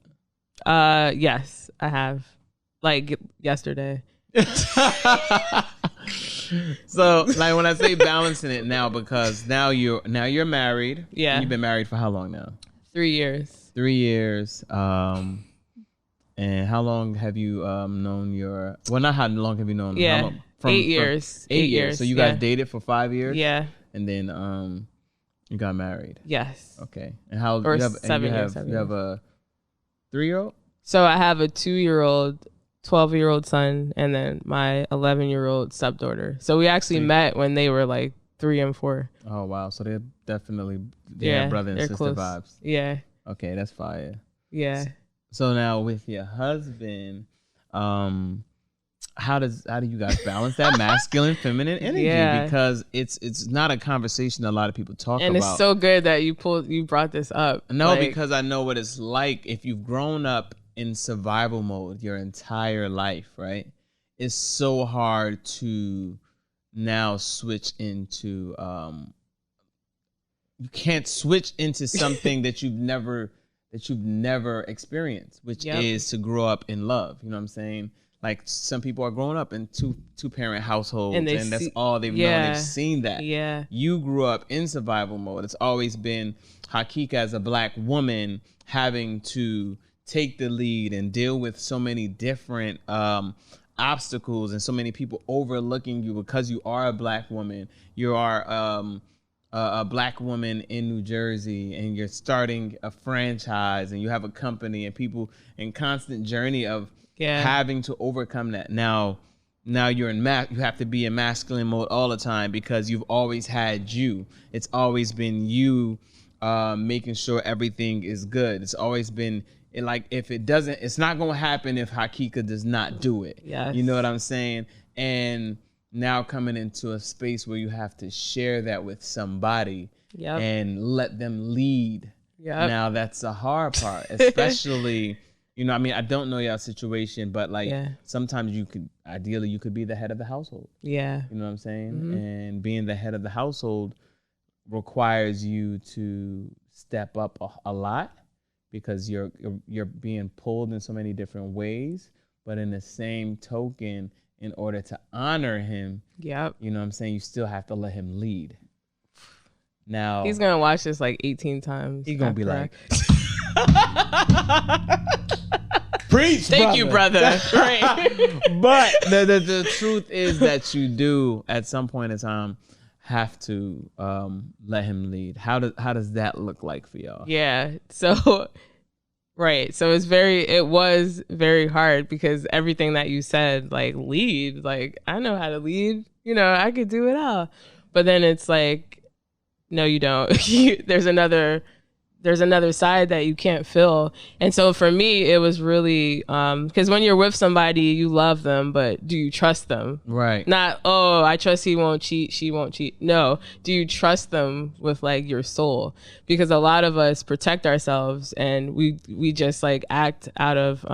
[SPEAKER 2] Yes, I have. Like yesterday.
[SPEAKER 1] So like when I say balancing it now, because now you're married.
[SPEAKER 2] Yeah.
[SPEAKER 1] You've been married for how long now?
[SPEAKER 2] 3 years.
[SPEAKER 1] 3 years. And how long have you known your? Well, not how long have you known?
[SPEAKER 2] Yeah.
[SPEAKER 1] How long,
[SPEAKER 2] 8 years.
[SPEAKER 1] 8 years. So you guys dated for 5 years.
[SPEAKER 2] Yeah.
[SPEAKER 1] And then you got married.
[SPEAKER 2] Yes.
[SPEAKER 1] Okay. And how?
[SPEAKER 2] Or
[SPEAKER 1] you have,
[SPEAKER 2] 7 years.
[SPEAKER 1] You have a 3-year-old.
[SPEAKER 2] So I have a 2-year-old, 12-year-old son, and then my 11-year-old stepdaughter. So we actually met when they were like 3 and 4.
[SPEAKER 1] Oh wow! So they're definitely have brother and sister
[SPEAKER 2] close.
[SPEAKER 1] vibes.
[SPEAKER 2] Yeah.
[SPEAKER 1] Okay, that's fire.
[SPEAKER 2] Yeah.
[SPEAKER 1] So now with your husband, how do you guys balance that masculine feminine energy?
[SPEAKER 2] Yeah.
[SPEAKER 1] Because it's not a conversation a lot of people talk about.
[SPEAKER 2] And it's so good that you brought this up.
[SPEAKER 1] No, because I know what it's like if you've grown up in survival mode your entire life, right? It's so hard to now switch into you can't switch into something that you've never experienced, which is to grow up in love. You know what I'm saying? Like some people are growing up in two parent households, and that's all they've known. They've seen that.
[SPEAKER 2] Yeah.
[SPEAKER 1] You grew up in survival mode. It's always been Hakika as a black woman having to take the lead and deal with so many different obstacles and so many people overlooking you because you are a black woman. You are a black woman in New Jersey, and you're starting a franchise, and you have a company, and people in constant journey of having to overcome that. Now you're you have to be in masculine mode all the time because you've always had you. It's always been you making sure everything is good. It's always been like if it doesn't, it's not gonna happen if Hakika does not do it.
[SPEAKER 2] Yes.
[SPEAKER 1] You know what I'm saying? And now coming into a space where you have to share that with somebody and let them lead. Now that's the hard part, especially, you know, I mean, I don't know your situation, but like sometimes you could be the head of the household. Yeah. You know what I'm saying? Mm-hmm. And being the head of the household requires you to step up a lot because you're being pulled in so many different ways, but in the same token, in order to honor him, you know what I'm saying, you still have to let him lead. Now
[SPEAKER 2] he's gonna watch this like 18 times.
[SPEAKER 1] He's gonna be like, preach,
[SPEAKER 2] thank you, brother. Right.
[SPEAKER 1] But the truth is that you do at some point in time have to let him lead. How does that look like for y'all? Yeah.
[SPEAKER 2] So right. So it was very hard because everything that you said, like lead, like I know how to lead, you know, I could do it all. But then it's like, no, you don't. There's another side that you can't feel. And so for me, it was really, because when you're with somebody, you love them, but do you trust them? Right. Not, oh, I trust he won't cheat, she won't cheat. No. Do you trust them with like your soul? Because a lot of us protect ourselves and we just like act out of,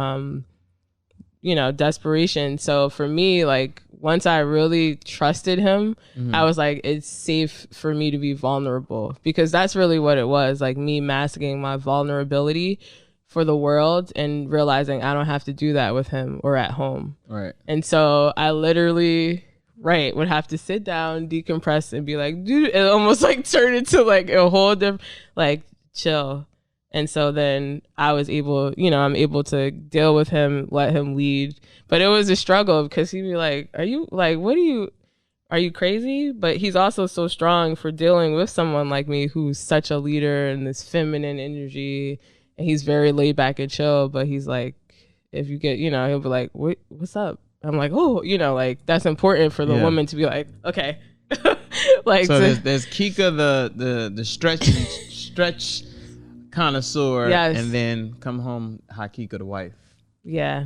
[SPEAKER 2] desperation. So for me, like once I really trusted him, I was like, it's safe for me to be vulnerable, because that's really what it was, like me masking my vulnerability for the world and realizing I don't have to do that with him or at home. Right. And so I literally, would have to sit down, decompress and be like, dude, it almost like turned into like a whole different, like chill. And so then I was able, I'm able to deal with him, let him lead. But it was a struggle because he'd be like, are you crazy? But he's also so strong for dealing with someone like me who's such a leader and this feminine energy. And he's very laid back and chill. But he's like, if you get, he'll be like, what's up? I'm like, oh, like that's important for the woman to be like, okay.
[SPEAKER 1] Like, so there's Kika, the stretch connoisseur, and then come home Hakika the wife. Yeah.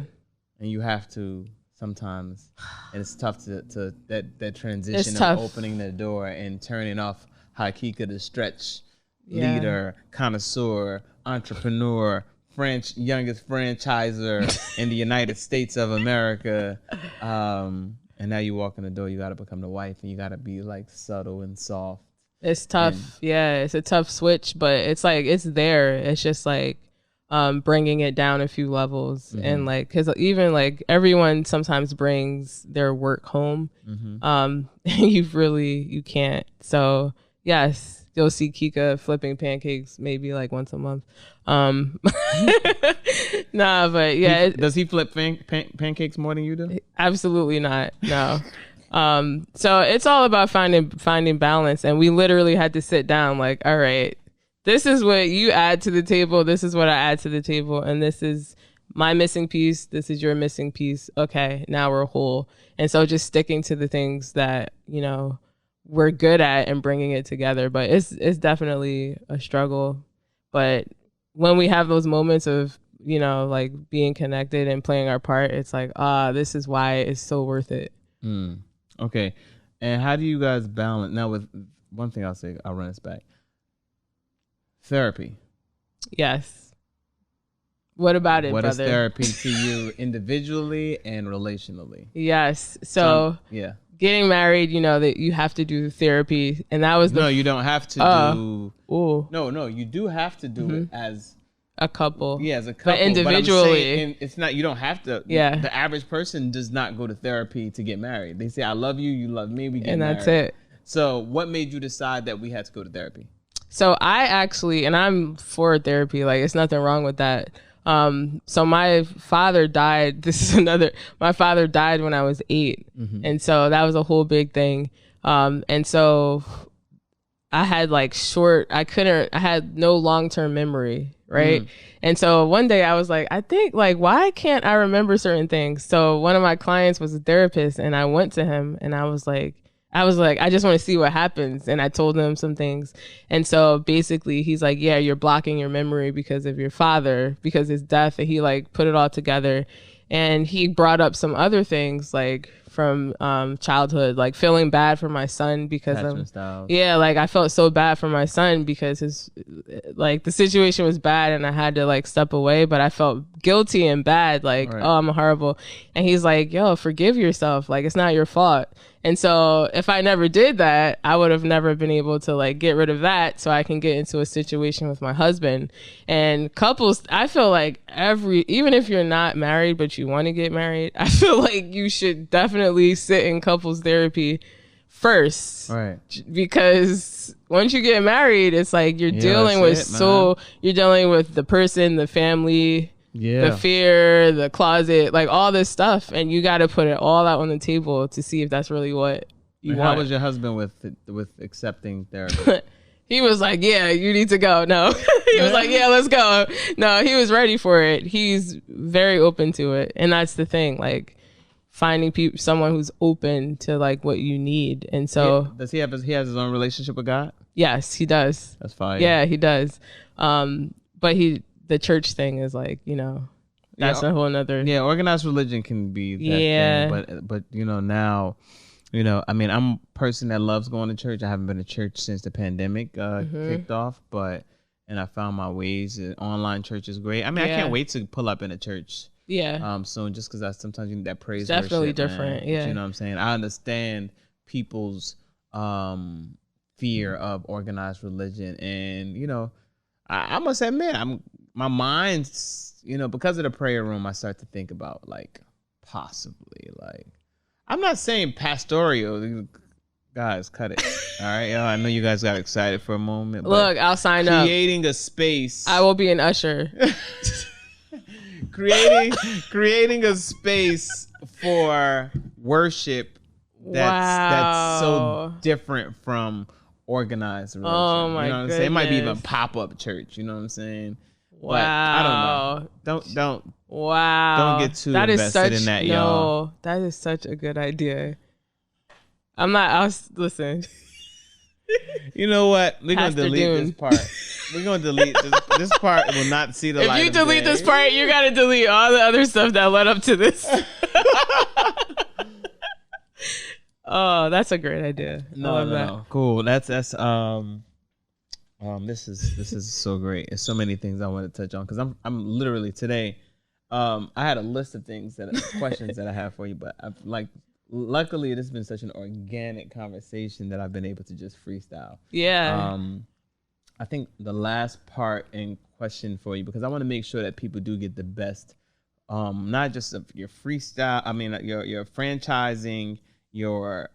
[SPEAKER 1] And you have to sometimes, and it's tough to that transition of opening the door and turning off Hakika the stretch leader, connoisseur, entrepreneur, youngest franchiser in the United States of America. And now you walk in the door, you got to become the wife, and you got to be like subtle and soft.
[SPEAKER 2] It's tough. Yeah, it's a tough switch, but it's like it's there. It's just like bringing it down a few levels, and like because even like everyone sometimes brings their work home, you can't. So yes, you'll see Kika flipping pancakes maybe like once a month. Nah, but yeah.
[SPEAKER 1] Does he flip pancakes more than you do?
[SPEAKER 2] Absolutely not. No. So it's all about finding balance, and we literally had to sit down like, all right, this is what you add to the table, this is what I add to the table, and this is my missing piece, this is your missing piece. Okay, now we're whole. And so just sticking to the things that, you know, we're good at and bringing it together. But it's definitely a struggle. But when we have those moments of, you know, like being connected and playing our part, it's like, this is why it's so worth it.
[SPEAKER 1] Okay. And how do you guys balance now? With one thing I'll say, I'll run this back. Therapy.
[SPEAKER 2] Yes. What about it,
[SPEAKER 1] what
[SPEAKER 2] brother?
[SPEAKER 1] Is therapy to you individually and relationally?
[SPEAKER 2] Yes. So
[SPEAKER 1] yeah.
[SPEAKER 2] Getting married, you know that you have to do therapy, and that was
[SPEAKER 1] no, you don't have to do.
[SPEAKER 2] Ooh.
[SPEAKER 1] No, you do have to do it as
[SPEAKER 2] a couple.
[SPEAKER 1] Yeah, as a couple.
[SPEAKER 2] But individually,
[SPEAKER 1] but I'm saying, it's not. You don't have to.
[SPEAKER 2] Yeah.
[SPEAKER 1] The average person does not go to therapy to get married. They say, "I love you, you love me, we get
[SPEAKER 2] and
[SPEAKER 1] married."
[SPEAKER 2] that's it.
[SPEAKER 1] So, what made you decide that we had to go to therapy?
[SPEAKER 2] So I actually, and I'm for therapy. Like, it's nothing wrong with that. So my father died. My father died when I was 8. And so that was a whole big thing. And so I had like I had no long-term memory. Right. And so one day I was like, I think like, why can't I remember certain things? So one of my clients was a therapist, and I went to him and I was like, I just want to see what happens. And I told him some things. And so basically he's like, yeah, you're blocking your memory because of your father, because his death. And he like put it all together. And he brought up some other things like from childhood, like feeling bad for my son because like I felt so bad for my son because the situation was bad and I had to like step away, but I felt guilty and bad, like, right. Oh, I'm horrible. And he's like, yo, forgive yourself. Like, it's not your fault. And so if I never did that, I would have never been able to like get rid of that so I can get into a situation with my husband. And couples, I feel like even if you're not married, but you want to get married, I feel like you should definitely sit in couples therapy first.
[SPEAKER 1] Right.
[SPEAKER 2] Because once you get married, it's like you're dealing with the person, the family, the fear, the closet, like all this stuff, and you got to put it all out on the table to see if that's really what you want.
[SPEAKER 1] How was your husband with accepting therapy?
[SPEAKER 2] He was like, yeah, you need to go. No. He was like, yeah, let's go. No, he was ready for it. He's very open to it. And that's the thing, like finding someone who's open to like what you need. And so
[SPEAKER 1] does he has his own relationship with God?
[SPEAKER 2] Yes, he does.
[SPEAKER 1] That's fine.
[SPEAKER 2] Yeah, he does. But the church thing is like, you know, that's a whole nother.
[SPEAKER 1] Yeah, organized religion can be that thing, but you know, now, you know, I mean, I'm a person that loves going to church. I haven't been to church since the pandemic kicked off, and I found my ways. Online church is great. I mean, I can't wait to pull up in a church.
[SPEAKER 2] Yeah.
[SPEAKER 1] Soon, just because sometimes you need that praise.
[SPEAKER 2] It's definitely
[SPEAKER 1] worship,
[SPEAKER 2] different.
[SPEAKER 1] Man.
[SPEAKER 2] Yeah.
[SPEAKER 1] But you know what I'm saying? I understand people's fear of organized religion, and you know, I must admit, my mind's, you know, because of the prayer room, I start to think about like possibly like, I'm not saying pastoral. Guys, cut it. All right, I know you guys got excited for a moment.
[SPEAKER 2] Look, I'll sign up.
[SPEAKER 1] Creating a space.
[SPEAKER 2] I will be an usher.
[SPEAKER 1] creating a space for worship that's so different from organized religion.
[SPEAKER 2] Oh my
[SPEAKER 1] you know what I'm saying? It might be even pop-up church, you know what I'm saying?
[SPEAKER 2] Wow.
[SPEAKER 1] But I don't know. Don't get too invested in that, y'all.
[SPEAKER 2] No, that is such a good idea. Listen.
[SPEAKER 1] You know what? We're going to delete this part. We're going to delete this part. Will not see the light of day. If you delete
[SPEAKER 2] this part, you got to delete all the other stuff that led up to this. Oh, that's a great idea.
[SPEAKER 1] No. Cool. That's this is so great. There's so many things I want to touch on because I'm literally today. I had a list of questions that I have for you, but I've like luckily, this has been such an organic conversation that I've been able to just freestyle.
[SPEAKER 2] Yeah.
[SPEAKER 1] I think the last part in question for you, because I want to make sure that people do get the best, not just of your freestyle. I mean, your franchising, your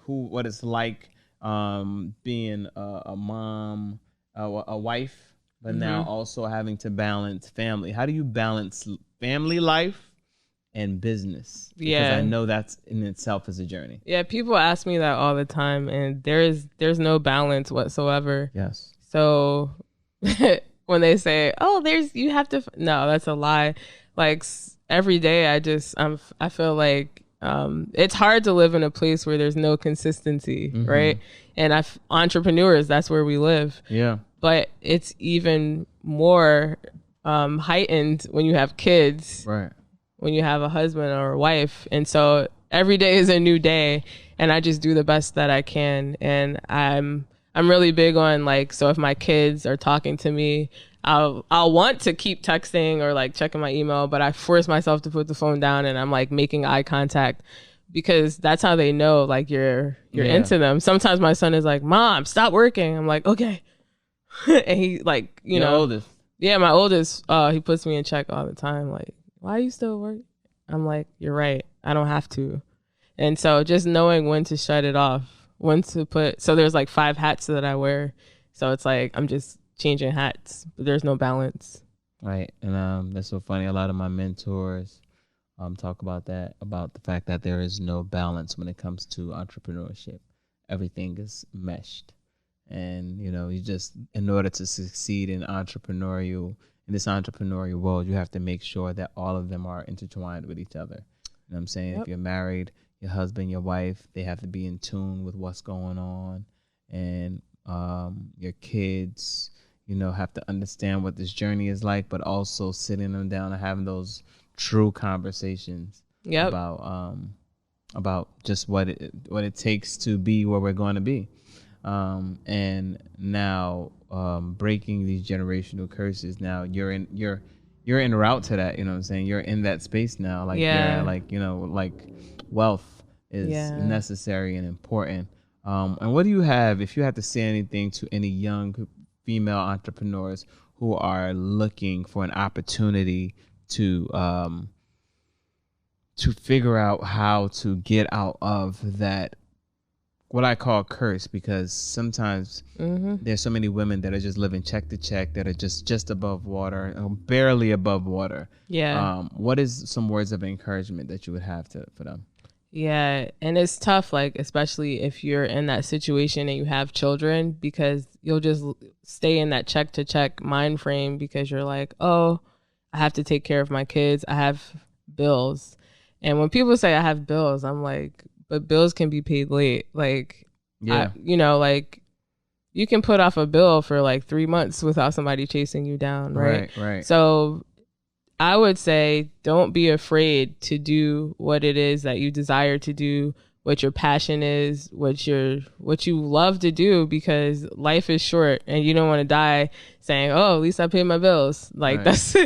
[SPEAKER 1] what it's like being a mom, a wife, but now also having to balance family. How do you balance family life and business? Because I know that's in itself is a journey.
[SPEAKER 2] Yeah, people ask me that all the time, and there's no balance whatsoever.
[SPEAKER 1] Yes.
[SPEAKER 2] So when they say, "Oh, you have to," no, that's a lie. Like every day, I feel like it's hard to live in a place where there's no consistency, right? And entrepreneurs, that's where we live.
[SPEAKER 1] Yeah.
[SPEAKER 2] But it's even more heightened when you have kids,
[SPEAKER 1] right?
[SPEAKER 2] When you have a husband or a wife, and so every day is a new day, and I just do the best that I can, and I'm really big on like, so if my kids are talking to me, I'll want to keep texting or like checking my email, but I force myself to put the phone down and I'm like making eye contact because that's how they know like you're into them. Sometimes my son is like, "Mom, stop working." I'm like, "Okay." And he like, you know,
[SPEAKER 1] oldest.
[SPEAKER 2] Yeah, my oldest, he puts me in check all the time. Like, "Why are you still working?" I'm like, "You're right. I don't have to." And so just knowing when to shut it off. So there's like 5 hats that I wear. So it's like, I'm just changing hats, but there's no balance.
[SPEAKER 1] Right. And that's so funny. A lot of my mentors talk about that, about the fact that there is no balance when it comes to entrepreneurship. Everything is meshed. And, you know, in order to succeed in this entrepreneurial world, you have to make sure that all of them are intertwined with each other. You know what I'm saying? Yep. If you're married, your husband, your wife, they have to be in tune with what's going on. And your kids, you know, have to understand what this journey is like, but also sitting them down and having those true conversations about just what it takes to be where we're going to be. And now breaking these generational curses. Now you're en route to that, you know what I'm saying? You're in that space now. Like, yeah, like, you know, like wealth is necessary and important. And what do you have, if you had to say anything to any young female entrepreneurs who are looking for an opportunity to figure out how to get out of that, what I call curse, because sometimes there's so many women that are just living check to check, that are just above water, barely above water.
[SPEAKER 2] Yeah.
[SPEAKER 1] What is some words of encouragement that you would have for them?
[SPEAKER 2] Yeah. And it's tough, like, especially if you're in that situation and you have children, because you'll just stay in that check to check mind frame because you're like, oh, I have to take care of my kids. I have bills. And when people say I have bills, I'm like, but bills can be paid late. Like, yeah, like you can put off a bill for like 3 months without somebody chasing you down. Right. So I would say, don't be afraid to do what it is that you desire to do, what your passion is, what you love to do, because life is short and you don't want to die saying, oh, at least I paid my bills. Like, that's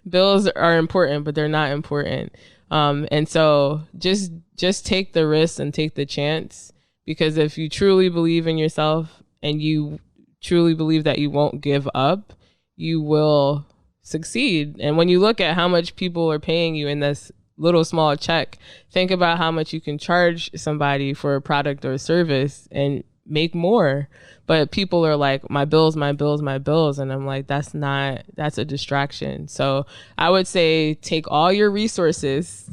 [SPEAKER 2] bills are important, but they're not important. And so just take the risk and take the chance, because if you truly believe in yourself and you truly believe that you won't give up, you will succeed. And when you look at how much people are paying you in this little small check, think about how much you can charge somebody for a product or a service and make more. But people are like, my bills, my bills, my bills. And I'm like, that's a distraction. So I would say take all your resources,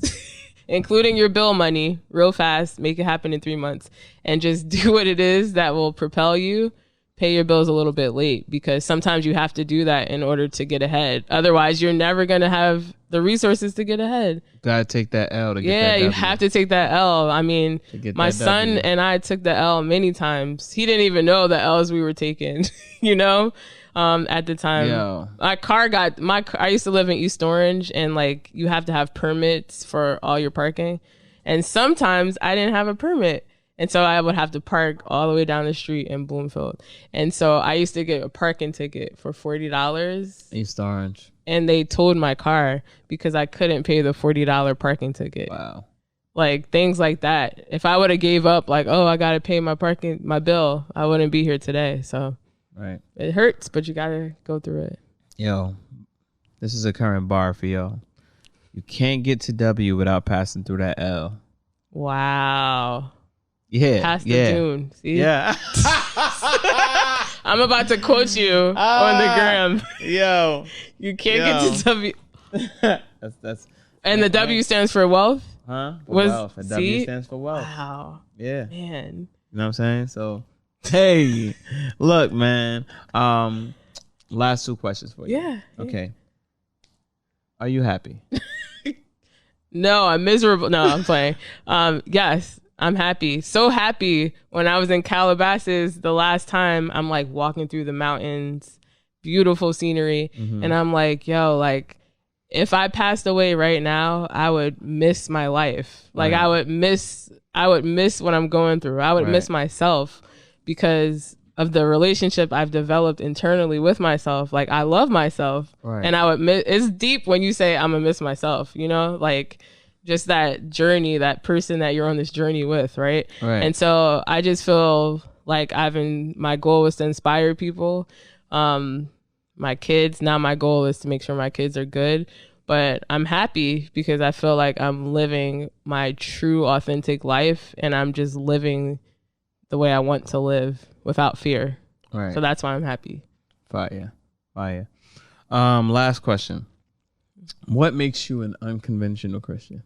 [SPEAKER 2] including your bill money, real fast, make it happen in 3 months, and just do what it is that will propel you. Pay your bills a little bit late, because sometimes you have to do that in order to get ahead. Otherwise, you're never going to have the resources to get ahead.
[SPEAKER 1] Gotta take that L to get that
[SPEAKER 2] Yeah,
[SPEAKER 1] W.
[SPEAKER 2] you have to take that L. I mean, my son and I took the L many times. He didn't even know the L's we were taking, at the time.
[SPEAKER 1] Yo.
[SPEAKER 2] I used to live in East Orange, and like you have to have permits for all your parking. And sometimes I didn't have a permit. And so I would have to park all the way down the street in Bloomfield. And so I used to get a parking ticket for $40.
[SPEAKER 1] East Orange.
[SPEAKER 2] And they towed my car because I couldn't pay the $40 parking ticket.
[SPEAKER 1] Wow.
[SPEAKER 2] like things like that. If I would have gave up, like, oh, I gotta pay my bill, I wouldn't be here today. So
[SPEAKER 1] right,
[SPEAKER 2] it hurts, but you gotta go through it.
[SPEAKER 1] Yo, this is a current bar for y'all. You can't get to W without passing through that L.
[SPEAKER 2] Wow.
[SPEAKER 1] Yeah.
[SPEAKER 2] Past the Dune. See?
[SPEAKER 1] Yeah.
[SPEAKER 2] I'm about to quote you on the gram.
[SPEAKER 1] Yo.
[SPEAKER 2] You can't get to W.
[SPEAKER 1] that's
[SPEAKER 2] And the W stands for wealth?
[SPEAKER 1] Huh? Wealth. The W stands for wealth.
[SPEAKER 2] Wow.
[SPEAKER 1] Yeah.
[SPEAKER 2] Man.
[SPEAKER 1] You know what I'm saying? So, hey, look, man. Last 2 questions for you.
[SPEAKER 2] Yeah.
[SPEAKER 1] Okay. Are you happy?
[SPEAKER 2] No, I'm miserable. No, I'm playing. Yes, I'm happy. So happy when I was in Calabasas the last time. I'm like walking through the mountains, beautiful scenery. And I'm like, yo, like if I passed away right now, I would miss my life. Like I would miss what I'm going through. I would miss myself because of the relationship I've developed internally with myself. Like I love myself and I would miss, it's deep when you say I'm gonna miss myself, you know, like just that journey, that person that you're on this journey with. Right. And so I just feel like my goal was to inspire people. My kids, now my goal is to make sure my kids are good, but I'm happy because I feel like I'm living my true authentic life and I'm just living the way I want to live without fear. So that's why I'm happy. Fire.
[SPEAKER 1] Last question. What makes you an unconventional Christian?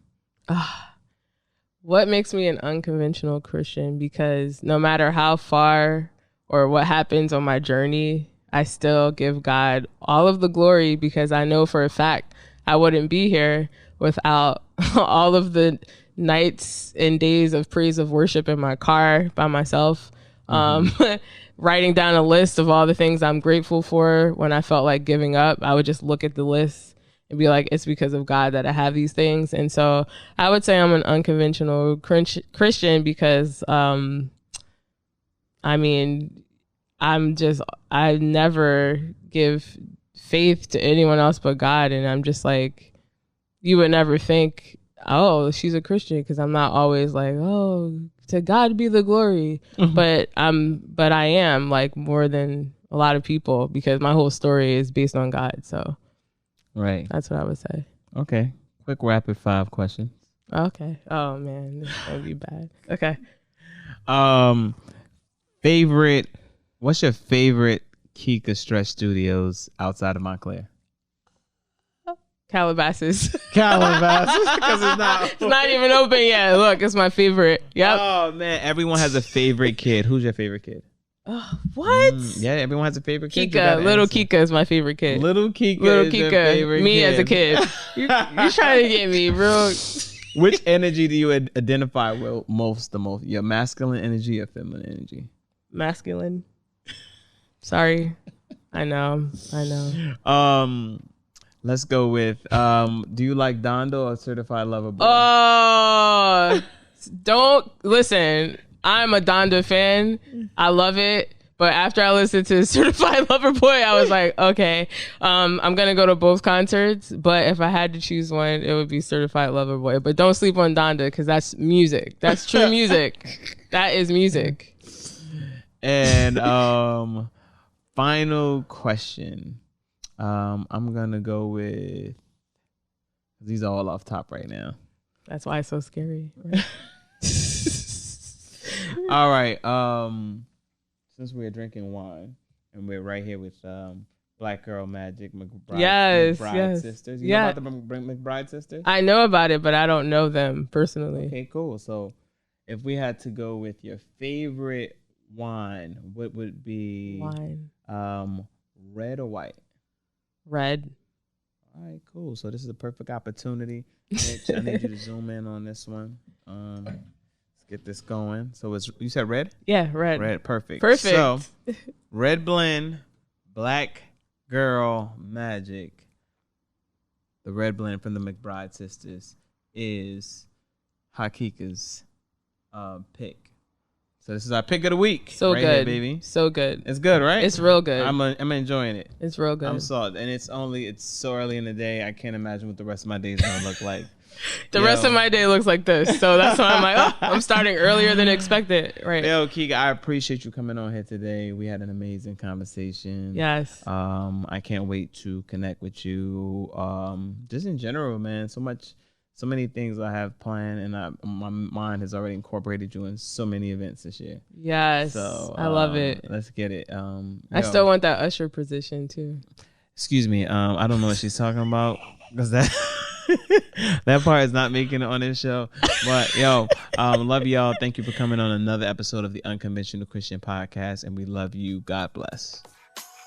[SPEAKER 2] What makes me an unconventional Christian? Because no matter how far or what happens on my journey, I still give God all of the glory because I know for a fact I wouldn't be here without all of the nights and days of praise of worship in my car by myself. Writing down a list of all the things I'm grateful for when I felt like giving up. I would just look at the list and be like, it's because of God that I have these things. And so I would say I'm an unconventional Christian because, I mean, I never give faith to anyone else but God. And I'm just like, you would never think, oh, she's a Christian, because I'm not always like, oh, to God be the glory. But I am like more than a lot of people because my whole story is based on God. So that's what I would say.
[SPEAKER 1] Okay. Quick rapid 5 questions.
[SPEAKER 2] Okay. Oh man, this is gonna be bad. Okay.
[SPEAKER 1] What's your favorite Kika Stretch Studios outside of Montclair?
[SPEAKER 2] Calabasas.
[SPEAKER 1] Because
[SPEAKER 2] it's not even open yet. Look, it's my favorite. Yep.
[SPEAKER 1] Oh man, everyone has a favorite kid. Who's your favorite kid?
[SPEAKER 2] What?
[SPEAKER 1] Yeah, everyone has a favorite kid.
[SPEAKER 2] Kika, little Kika is my favorite kid.
[SPEAKER 1] Little Kika.
[SPEAKER 2] Me as a kid. You trying to get me real?
[SPEAKER 1] Which energy do you identify with the most? Your masculine energy or feminine energy?
[SPEAKER 2] Masculine. Sorry. I know.
[SPEAKER 1] Let's go with do you like Dondo or Certified Lover Boy?
[SPEAKER 2] Don't listen. I'm a Donda fan. I love it. But after I listened to Certified Lover Boy, I was like, okay, I'm going to go to both concerts. But if I had to choose one, it would be Certified Lover Boy. But don't sleep on Donda because that's music. That's true music. That is music.
[SPEAKER 1] And final question. I'm going to go with, these are all off top right now.
[SPEAKER 2] That's why it's so scary. Right?
[SPEAKER 1] All right. Since we're drinking wine and we're right here with Black Girl Magic McBride sisters. You know about the McBride sisters?
[SPEAKER 2] I know about it, but I don't know them personally.
[SPEAKER 1] Okay, cool. So if we had to go with your favorite wine, what would be red or white?
[SPEAKER 2] Red.
[SPEAKER 1] All right, cool. So this is a perfect opportunity. Mitch, I need you to zoom in on this one. Let's get this going. So you said red?
[SPEAKER 2] Yeah, red.
[SPEAKER 1] Red, perfect. So red blend, Black Girl Magic. The red blend from the McBride sisters is Hakika's pick. So this is our pick of the week.
[SPEAKER 2] So
[SPEAKER 1] right
[SPEAKER 2] good,
[SPEAKER 1] here, baby.
[SPEAKER 2] So good.
[SPEAKER 1] It's good, right?
[SPEAKER 2] It's real good.
[SPEAKER 1] I'm enjoying it.
[SPEAKER 2] It's real good.
[SPEAKER 1] I'm solid, and it's so early in the day. I can't imagine what the rest of my day is gonna look like.
[SPEAKER 2] The rest of my day looks like this. So that's why I'm like, oh, I'm starting earlier than expected. Right.
[SPEAKER 1] Yo, Kika, I appreciate you coming on here today. We had an amazing conversation.
[SPEAKER 2] Yes.
[SPEAKER 1] I can't wait to connect with you. Just in general, man. So many things I have planned, and my mind has already incorporated you in so many events this year.
[SPEAKER 2] Yes.
[SPEAKER 1] So
[SPEAKER 2] I love it.
[SPEAKER 1] Let's get it.
[SPEAKER 2] I still want that usher position too.
[SPEAKER 1] Excuse me. I don't know what she's talking about because that that part is not making it on this show. But love y'all. Thank you for coming on another episode of the Unconventional Christian Podcast, and we love you. God bless.